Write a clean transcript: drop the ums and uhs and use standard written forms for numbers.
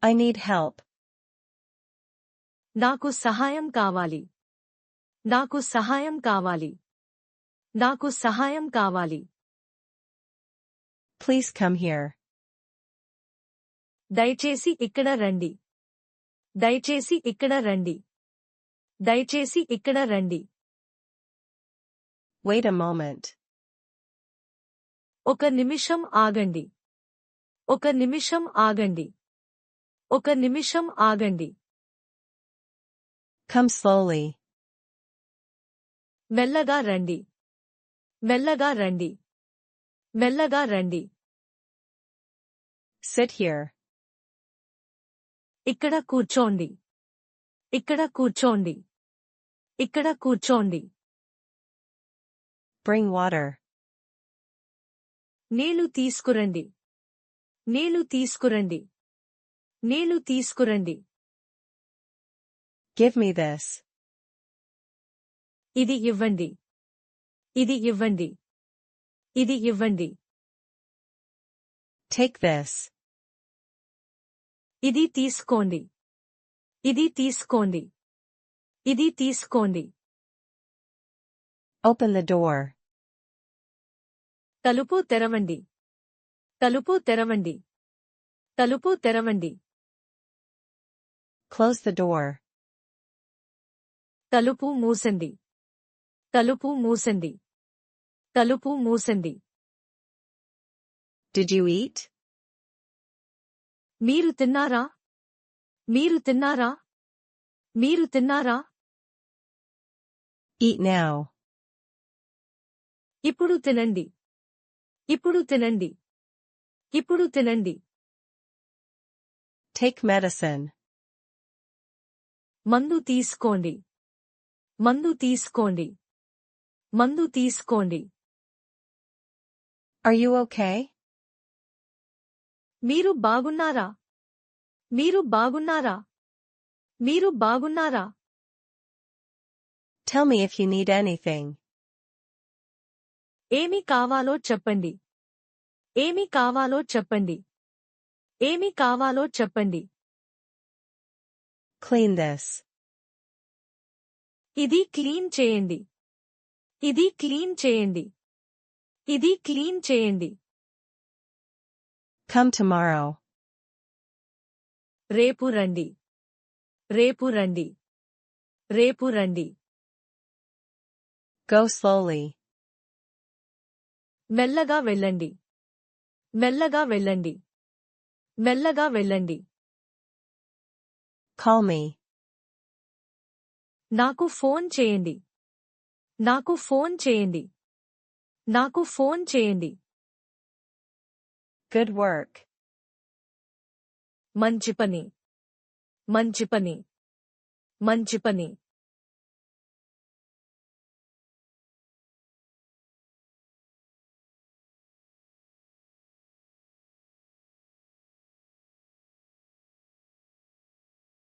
I need help. నాకు సహాయం కావాలి. నాకు సహాయం కావాలి. నాకు సహాయం కావాలి. Please come here. దయచేసి ఇక్కడ రండి. దయచేసి ఇక్కడ రండి. దయచేసి ఇక్కడ రండి. Wait a moment. ఒక నిమిషం ఆగండి. ఒక నిమిషం ఆగండి. ఒక నిమిషం ఆగండి. Come slowly. మెల్లగా రండి. మెల్లగా రండి. మెల్లగా రండి. Sit here. ఇక్కడ కూర్చోండి. ఇక్కడ కూర్చోండి. ఇక్కడ కూర్చోండి. Bring water. నీళ్లు తీసుకురండి. నీళ్లు తీసుకురండి. నీళ్లు తీసుకురండి. Give me this. ఇది ఇవ్వండి. ఇది ఇవ్వండి. ఇది ఇవ్వండి. Take this. ఇది తీసుకోండి. ఇది తీసుకోండి. ఇది తీసుకోండి. Open the door. తలుపు తెరవండి. తలుపు తెరవండి. తలుపు తెరవండి. Close the door. తలుపు మూసండి. తలుపు మూసండి. తలుపు మూసండి. Did you eat? మీరు తిన్నారా? మీరు తిన్నారా? మీరు తిన్నారా? Eat now. ఇప్పుడు తినండి. ఇప్పుడు తినండి. ఇప్పుడు తినండి. Take medicine. మందు తీసుకోండి. మందు తీసుకోండి. మందు తీసుకోండి. Are you okay? మీరు బాగున్నారా? మీరు బాగున్నారా? మీరు బాగున్నారా? Tell me if you need anything. ఏమి కావాలో చెప్పండి. ఏమి కావాలో చెప్పండి. ఏమి కావాలో చెప్పండి. Clean this. ఇది క్లీన్ చేయండి. ఇది క్లీన్ చేయండి. ఇది క్లీన్ చేయండి. Come tomorrow. రేపు రండి. రేపు రండి. రేపు రండి. Go slowly. మెల్లగా వెళ్ళండి. మెల్లగా వెళ్ళండి. మెల్లగా వెళ్ళండి. Call me. నాకు ఫోన్ చేయండి. నాకు ఫోన్ చేయండి. నాకు ఫోన్ చేయండి. Good work. మంచి పని. మంచి పని. మంచి పని.